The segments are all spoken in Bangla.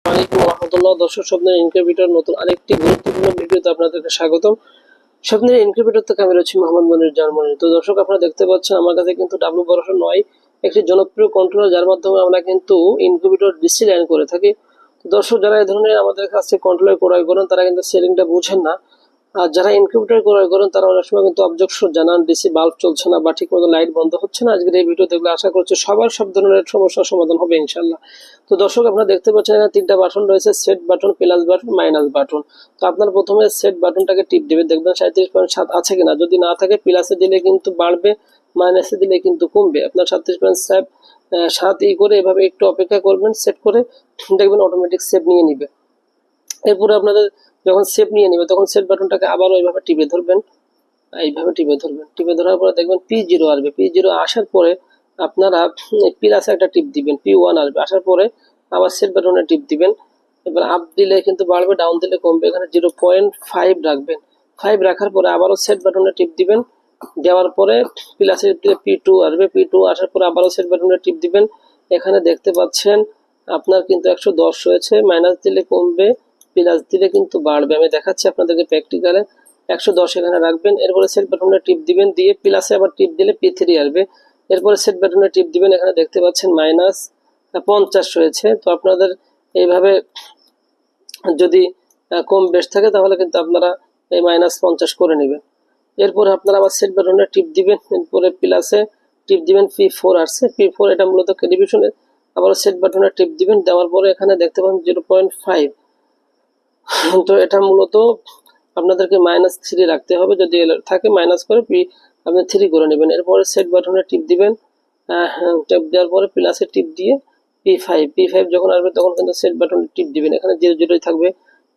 আলাইকুম রহমতুল্লাহ। দর্শক, স্বপ্নের ইনকিউবেটর নতুন আরেকটি গুরুত্বপূর্ণ ভিডিওতে আপনাদেরকে স্বাগতম। স্বপ্নের ইনকিউবেটর থেকে আমি রয়েছি মোহাম্মদ মনির জার্মানি। তো দর্শক, আপনারা দেখতে পাচ্ছেন আমার কাছে কিন্তু W12 একটি জনপ্রিয় কন্ট্রোলার, যার মাধ্যমে আমরা কিন্তু ইনকিউবেটর ডিসি লাইন করে থাকি। তো দর্শক, যারা এই ধরনের আমাদের কাছে কন্ট্রোলার ক্রয় করেন তারা কিন্তু সেটিংটা বুঝেন না, আর যারা ইনকিউবেটর ক্রয় করেন তারা অনেক সময় কিন্তু অবজেকশন জানান, ডিসি বাল্ব চলছে না বা ঠিক মতো লাইট বন্ধ হচ্ছে না। আজকের এই ভিডিও দেখলে আশা করছি সবার সব ধরনের সমস্যার সমাধান হবে ইনশাল্লাহ। তো দর্শক, আপনারা দেখতে পাচ্ছেন এখানে তিনটা বাটন রয়েছে, set button, plus button, minus button. তো আপনার প্রথমে সেট বাটনটাকে টিপ দেবেন, দেখবেন 37.7 আছে কিনা। যদি না থাকে প্লাসে দিলে কিন্তু বাড়বে, মাইনাসে দিলে কিন্তু কমবে। আপনার 37.7 করে এভাবে একটু অপেক্ষা করবেন, সেট করে দেখবেন অটোমেটিক সেভ নিয়ে নিবে। এরপরে আপনাদের যখন সেভ নিয়ে নেবে তখন সেট বাটনটাকে আবারও এইভাবে টিপে ধরবেন, এইভাবে টিপে ধরবেন। টিপে ধরার পরে দেখবেন P0 আসবে। P0 আসার পরে আপনারা প্লাসে একটা টিপ দিবেন, P1 আসবে। আসার পরে আবার সেট বাটনে টিপ দিবেন। এবার আপ দিলে কিন্তু বাড়বে, ডাউন দিলে কমবে। এখানে 0.5 রাখবেন। 5 রাখার পরে আবারও সেট বাটনে টিপ দিবেন। দেওয়ার পরে প্লাসে P2 আসবে। P2 আসার পরে আবারও সেট বাটনে টিপ দিবেন। এখানে দেখতে পাচ্ছেন আপনার কিন্তু 110 রয়েছে। মাইনাস দিলে কমবে, প্লাস দিলে কিন্তু বাড়বে। আমি দেখাচ্ছি আপনাদেরকে প্র্যাকটিক্যালে। 110 এখানে রাখবেন। এরপরে সেট বাটনে টিপ দিবেন, দিয়ে প্লাসে আবার টিপ দিলে P3 আসবে। এরপরে সেট বাটনে টিপ দিবেন। এখানে দেখতে পাচ্ছেন মাইনাস 50 রয়েছে। তো আপনাদের এইভাবে যদি কম বেশ থাকে তাহলে কিন্তু আপনারা এই -50 করে নেবেন। এরপরে আপনারা আবার সেট বাটনে টিপ দিবেন, এরপরে প্লাসে টিপ দিবেন। P4 আসছে। P4 এটা মূলত টেলিভিশনের। আবার সেট বাটনে টিপ দিবেন। দেওয়ার পরে এখানে দেখতে পাচ্ছেন 0.5। তো এটা মূলত আপনাদেরকে -3 রাখতে হবে। যদি থাকে মাইনাস করে আপনি 3 করে নেবেন। এরপরে সেট বাটনে টিপ দিবেন। টিপ দেওয়ার পরে প্লাসে টিপ দিয়ে P5 যখন আসবে তখন কিন্তু সেট বাটনে টিপ দিবেন। এখানে 0 থাকবে।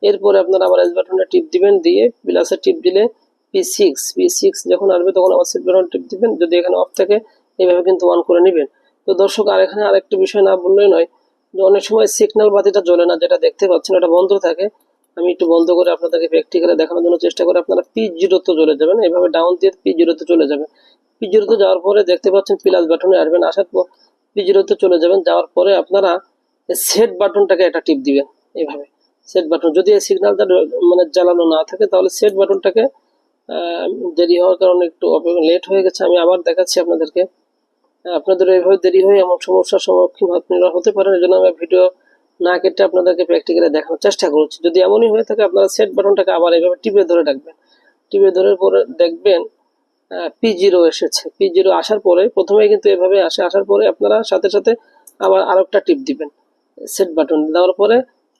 এরপরে আপনারা আবার এস বাটনে টিপ দিবেন, দিয়ে প্লাসে টিপ দিলে P6 যখন আসবে তখন আবার সেট বাটনে টিপ দিবেন। যদি এখানে অফ থাকে এইভাবে কিন্তু অন করে নেবেন। তো দর্শক, আর এখানে আরেকটা বিষয় না বললেই নয়, যে অনেক সময় সিগন্যাল বাতিটা জ্বলে না, যেটা দেখতে পাচ্ছেন এটা বন্ধ থাকে। আমি একটু বন্ধ করে আপনাদেরকে প্র্যাকটিক্যালে দেখানোর জন্য চেষ্টা করি। আপনারা P0 তে চলে যাবেন, এভাবে ডাউন দিয়ে P0 তে চলে যাবেন। P0 তে যাওয়ার পরে দেখতে পাচ্ছেন প্লাস বাটনে আসবেন। আসার পর P0 তে চলে যাবেন। যাওয়ার পরে আপনারা সেট বাটনটাকে একটা টিপ দিবেন। এইভাবে সেট বাটন, যদি এই সিগন্যালটা মানে জ্বালানো না থাকে তাহলে সেট বাটনটাকে দেরি হওয়ার কারণে একটু লেট হয়ে গেছে। আমি আবার দেখাচ্ছি আপনাদেরকে। আপনাদের এইভাবে দেরি হয়ে এমন সমস্যার সম্মুখীন আপনারা হতে পারেন। এই জন্য আমি ভিডিও না কেটে আপনাদেরকে প্র্যাকটিক্যালে দেখানোর চেষ্টা করছি। যদি এমনই হয়ে থাকে আপনারা সেট বাটনটাকে আবার এইভাবে টিপে ধরে রাখবেন। টিপে ধরে পরে দেখবেন P0 এসেছে। P0 আসার পরে প্রথমে কিন্তু এভাবে আসে। আসার পরে আপনারা সাথে সাথে আবার আরেকটা টিপ দিবেন। সেট বাটন দেওয়ার পরে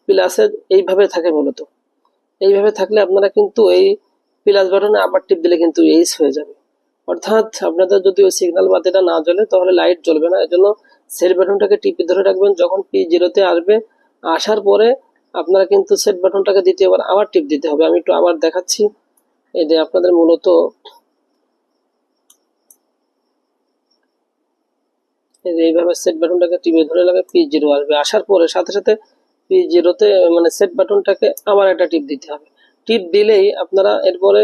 প্লাসে এইভাবে থাকে মূলত। এইভাবে থাকলে আপনারা কিন্তু এই প্লাস বাটনে আবার টিপ দিলে কিন্তু এইস হয়ে যাবে। অর্থাৎ আপনাদের যদি ওই সিগন্যাল বাতিটা না জ্বলে তাহলে লাইট জ্বলবে না। এজন্য সেট বাটনটাকে টিপে ধরে রাখবেন। যখন P0 তে আসবে, আসার পরে আপনারা কিন্তু সেট বাটনটাকে দ্বিতীয়বার আবার টিপ দিতে হবে। আমি একটু আবার দেখাচ্ছি। এই যে আপনাদের মূলত এইভাবে সেট বাটনটাকে টিপে ধরে লাগে P0 আসবে। আসার পরে সাথে সাথে P0 তে মানে সেট বাটনটাকে আবার একটা টিপ দিতে হবে। টিপ দিলেই আপনারা এরপরে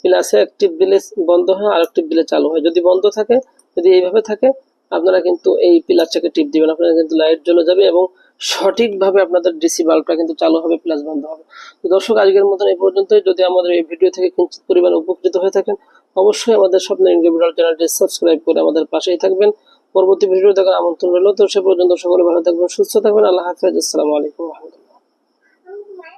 প্লাসে এক টিপ দিলে বন্ধ হয়, আর এক টিপ দিলে চালু হয়। যদি বন্ধ থাকে, যদি এইভাবে থাকে, আপনারা কিন্তু এই প্লাসটাকে টিপ দিবেন, আপনারা কিন্তু লাইট জ্বলে যাবে এবং সঠিকভাবে আপনাদের ডিসি বাল্বটা কিন্তু চালু হবে, প্লাস বন্ধ হবে। তো দর্শক, আজকের মতন এই পর্যন্তই। যদি আমাদের এই ভিডিও থেকে কিঞ্চিত পরিমাণে উপকৃত হয়ে থাকেন, অবশ্যই আমাদের স্বপ্নের ইনকিউবেটর চ্যানেলটি সাবস্ক্রাইব করে আমাদের পাশেই থাকবেন। পরবর্তী ভিডিও দেখার আমন্ত্রণ রইল। তো সে পর্যন্ত সকলে ভালো থাকবেন, সুস্থ থাকবেন। আল্লাহ হাফেজ। আসসালামু আলাইকুম।